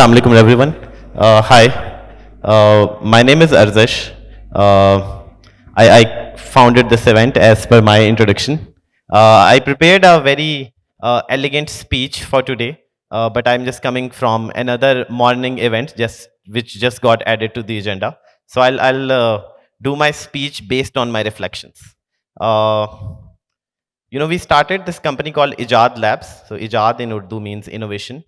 Assalamu alaikum everyone. Hi, my name is Arzish. I founded this event as per my introduction. I prepared a very elegant speech for today, but I'm just coming from another morning event which just got added to the agenda. So I'll do my speech based on my reflections. Uh, we started this company called Ejad Labs. So Ejad in Urdu means innovation.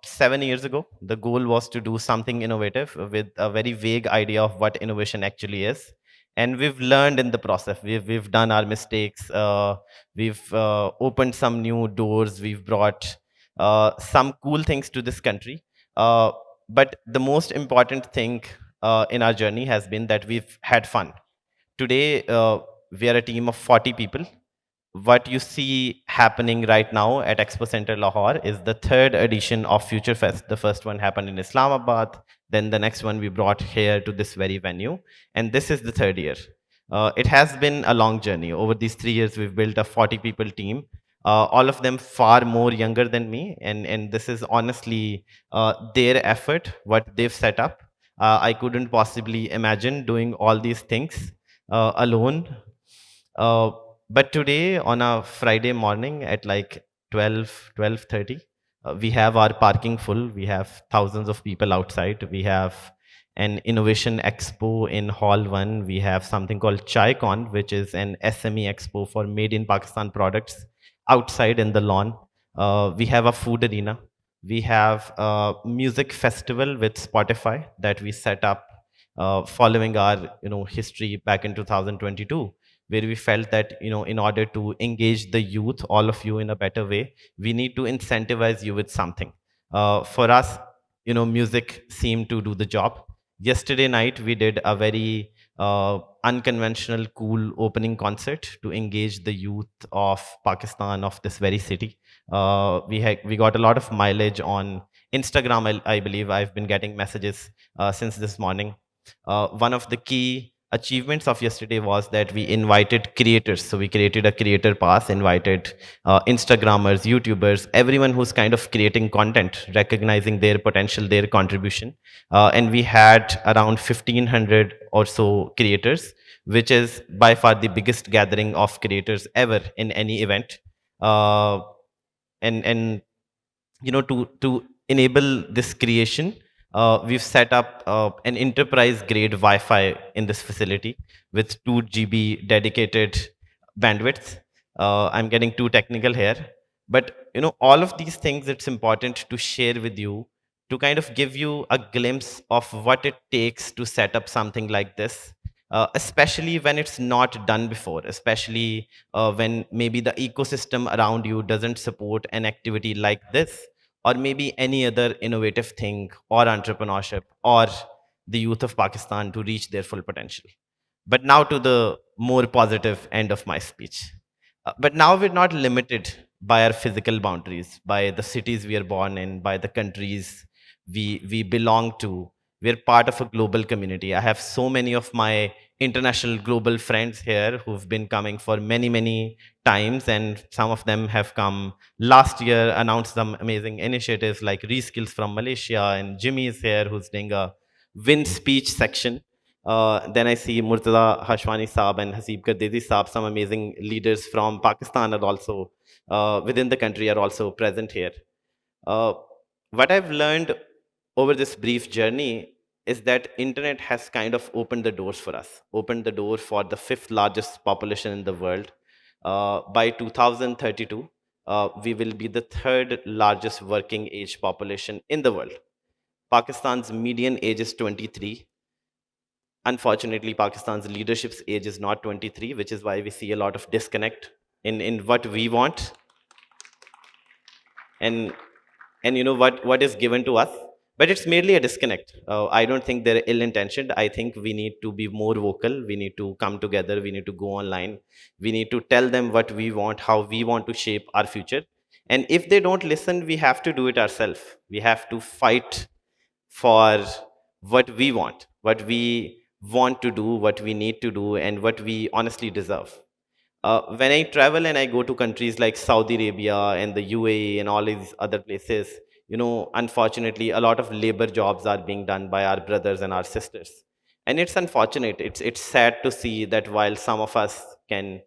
7 years ago, the goal was to do something innovative with a very vague idea of what innovation actually is. And we've learned in the process. We've done our mistakes. We've opened some new doors. We've brought some cool things to this country. Uh, but the most important thing in our journey has been that we've had fun. Today, we are a team of 40 people. What you see happening right now at Expo Center Lahore is the third edition of Future Fest. The first one happened in Islamabad, then the next one we brought here to this very venue, and this is the third year. It has been a long journey. Over these 3 years, we've built a 40 people team, all of them far more younger than me, and this is honestly their effort, what they've set up. I couldn't possibly imagine doing all these things alone. uh, but today on a Friday morning at like 12:30, we have our parking full. We have thousands of people outside. We have an innovation expo in Hall 1. We have something called ChaiCon, which is an SME expo for made in Pakistan products outside in the lawn. We have a food arena. We have a music festival with Spotify that we set up following our history back in 2022, where we felt that in order to engage the youth, all of you, in a better way, we need to incentivize you with something. For us, music seemed to do the job. Yesterday night we did a very unconventional, cool opening concert to engage the youth of Pakistan, of this very city. We got a lot of mileage on Instagram. I believe I've been getting messages since this morning. One of the key achievements of yesterday was that we invited creators. So we created a creator pass, invited Instagrammers, YouTubers, everyone who's kind of creating content, recognizing their potential, their contribution. And we had around 1,500 or so creators, which is by far the biggest gathering of creators ever in any event. Uh, and to enable this creation, we've set up an enterprise grade Wi-Fi in this facility with 2 GB dedicated bandwidth. I'm getting too technical here, but all of these things, it's important to share with you to kind of give you a glimpse of what it takes to set up something like this, especially when it's not done before, especially when maybe the ecosystem around you doesn't support an activity like this, or maybe any other innovative thing or entrepreneurship or the youth of Pakistan to reach their full potential. But now to the more positive end of my speech. But now we're not limited by our physical boundaries, by the cities we are born in, by the countries we belong to. We're part of a global community. I have so many of my international global friends here who've been coming for many, many times, and some of them have come last year, announced some amazing initiatives like Reskills from Malaysia, and Jimmy is here who's doing a win speech section. Then I see Murtaza Hashwani Saab and Haseeb Kardezi Saab, some amazing leaders from Pakistan are also within the country are also present here. Uh, what I've learned over this brief journey is that internet has kind of opened the doors for us, opened the door for the fifth largest population in the world. By 2032, we will be the third largest working age population in the world. Pakistan's median age is 23. Unfortunately, Pakistan's leadership's age is not 23, which is why we see a lot of disconnect in what we want and what is given to us. But it's merely a disconnect. I don't think they're ill-intentioned. I think we need to be more vocal. We need to come together. We need to go online. We need to tell them what we want, how we want to shape our future. And if they don't listen, we have to do it ourselves. We have to fight for what we want, what we want to do, what we need to do, and what we honestly deserve. When I travel and I go to countries like Saudi Arabia and the UAE and all these other places, unfortunately, a lot of labor jobs are being done by our brothers and our sisters. And it's unfortunate. It's sad to see that while some of us can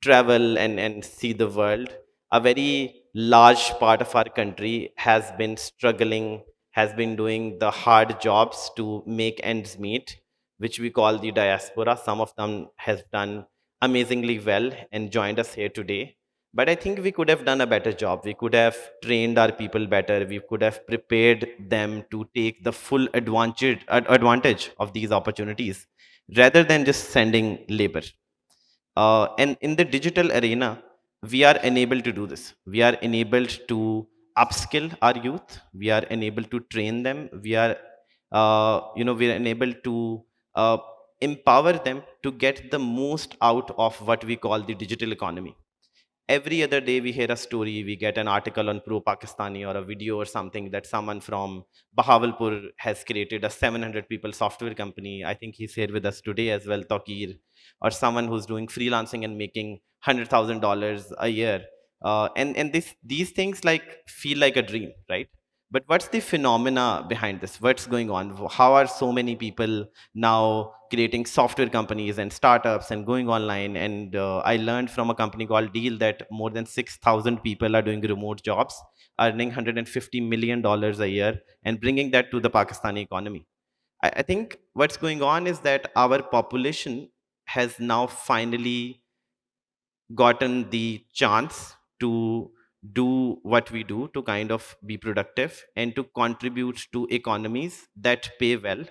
travel and see the world, a very large part of our country has been struggling, has been doing the hard jobs to make ends meet, which we call the diaspora. Some of them has done amazingly well and joined us here today. But I think we could have done a better job. We could have trained our people better. We could have prepared them to take the full advantage of these opportunities rather than just sending labor. And in the digital arena, we are enabled to do this. We are enabled to upskill our youth. We are enabled to train them. We are enabled to uh, empower them to get the most out of what we call the digital economy. Every other day we hear a story, we get an article on pro Pakistani or a video or something that someone from Bahawalpur has created a 700 people software company. I think he's here with us today as well, Tokir. Or someone who's doing freelancing and making $100,000 a year. And these things like feel like a dream, right? But what's the phenomena behind this? What's going on? How are so many people now creating software companies and startups and going online? And I learned from a company called Deal that more than 6,000 people are doing remote jobs, earning $150 million a year and bringing that to the Pakistani economy. I think what's going on is that our population has now finally gotten the chance to do what we do, to kind of be productive and to contribute to economies that pay well.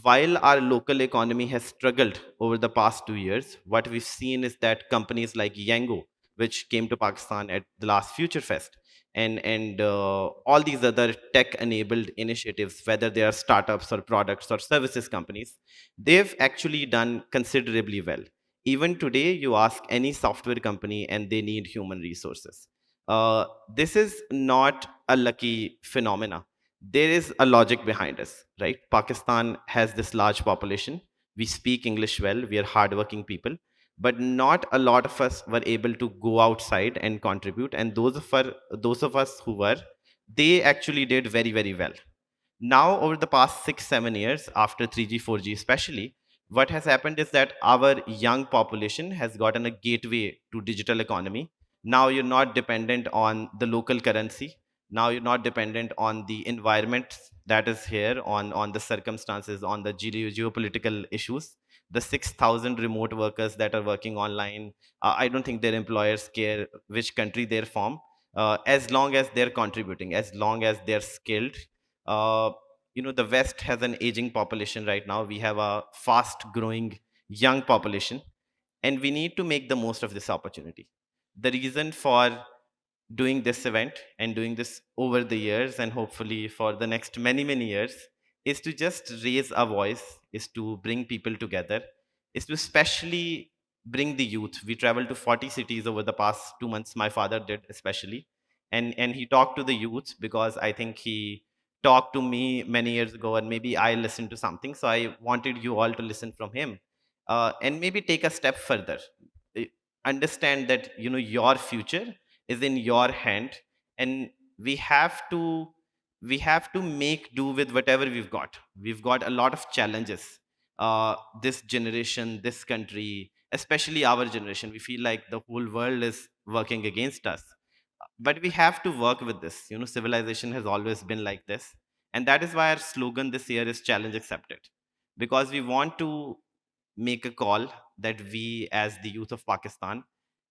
While our local economy has struggled over the past 2 years, what we've seen is that companies like Yango, which came to Pakistan at the last Future Fest, and all these other tech-enabled initiatives, whether they are startups or products or services companies, they've actually done considerably well. Even today, you ask any software company, and they need human resources. This is not a lucky phenomena. There is a logic behind us, right? Pakistan has this large population. We speak English well. We are hardworking people, but not a lot of us were able to go outside and contribute. And those of us who were, they actually did very, very well. Now, over the past 6 7 years, after 3G 4G especially, what has happened is that our young population has gotten a gateway to digital economy. Now you're not dependent on the local currency. Now you're not dependent on the environment that is here, on the circumstances, on the geopolitical issues. The 6,000 remote workers that are working online, I don't think their employers care which country they're from, as long as they're contributing, as long as they're skilled. uh, the West has an aging population right now. We have a fast growing young population, and we need to make the most of this opportunity. The reason for doing this event and doing this over the years, and hopefully for the next many many years, is to just raise a voice, is to bring people together, is to especially bring the youth. We traveled to 40 cities over the past 2 months, my father did especially. And he talked to the youth because I think he talked to me many years ago, and maybe I listened to something, so I wanted you all to listen from him, and maybe take a step further. Uh, Understand that your future is in your hand, and we have to we have to make do with whatever we've got. We've got a lot of challenges. This generation, this country, especially our generation, we feel like the whole world is working against us, but we have to work with this. Civilization has always been like this, and that is why our slogan this year is challenge accepted, because we want to make a call that we, as the youth of Pakistan,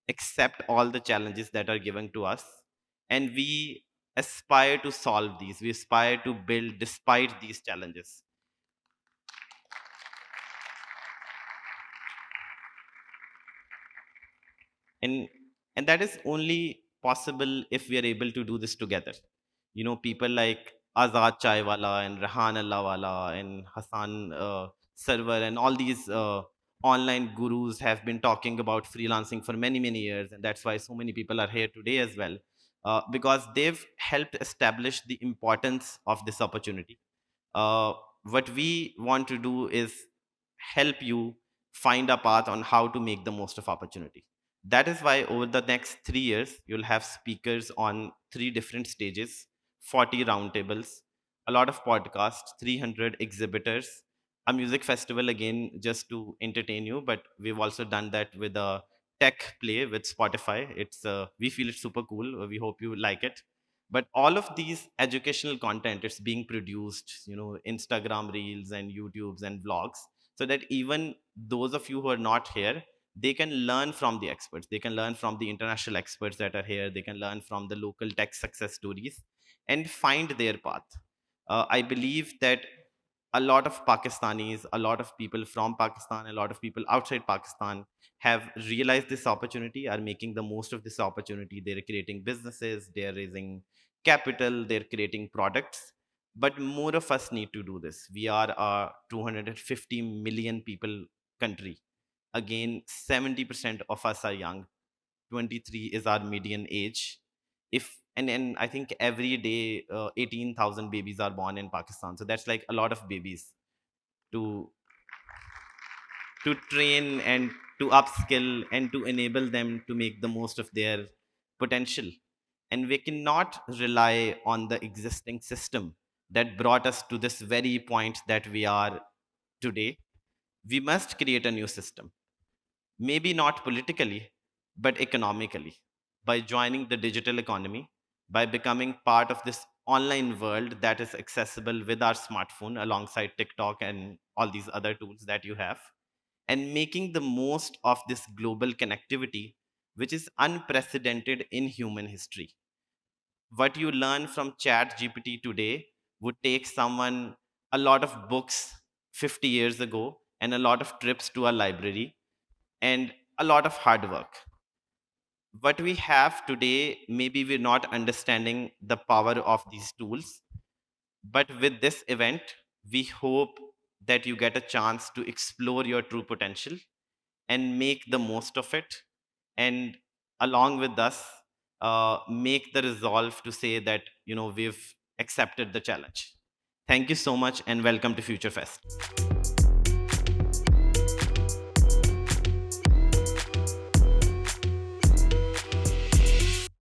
accept all the challenges that are given to us, and we aspire to solve these. We aspire to build despite these challenges. And and that is only possible if we are able to do this together. People like Azad Chaiwala and Rahan Allahwala and Hassan Server and all these online gurus have been talking about freelancing for many many years, and that's why so many people are here today as well, because they've helped establish the importance of this opportunity. uh, what we want to do is help you find a path on how to make the most of opportunity. That is why over the next 3 years you'll have speakers on three different stages 40 roundtables, a lot of podcasts, 300 exhibitors, a music festival again just to entertain you. But we've also done that with a tech play with Spotify. It's we feel it's super cool. We hope you like it. But all of these educational content, it's being produced, Instagram reels and YouTubes and vlogs, so that even those of you who are not here, they can learn from the experts, they can learn from the international experts that are here, they can learn from the local tech success stories and find their path. I believe that a lot of Pakistanis, a lot of people from Pakistan, a lot of people outside Pakistan have realized this opportunity, are making the most of this opportunity. They're creating businesses, they're raising capital, they're creating products. But more of us need to do this. We are a 250 million people country. Again, 70% of us are young. 23 is our median age. If and I think every day 18,000 babies are born in Pakistan. So that's like a lot of babies to train and to upskill and to enable them to make the most of their potential. And we cannot rely on the existing system that brought us to this very point that we are today. We must create a new system, maybe not politically, but economically, by joining the digital economy, by becoming part of this online world that is accessible with our smartphone alongside TikTok and all these other tools that you have, and making the most of this global connectivity, which is unprecedented in human history. What you learn from Chat GPT today would take someone a lot of books 50 years ago and a lot of trips to a library and a lot of hard work. What we have today, maybe we're not understanding the power of these tools, but with this event, we hope that you get a chance to explore your true potential and make the most of it. And along with us, make the resolve to say that, we've accepted the challenge. Thank you so much and welcome to Future Fest.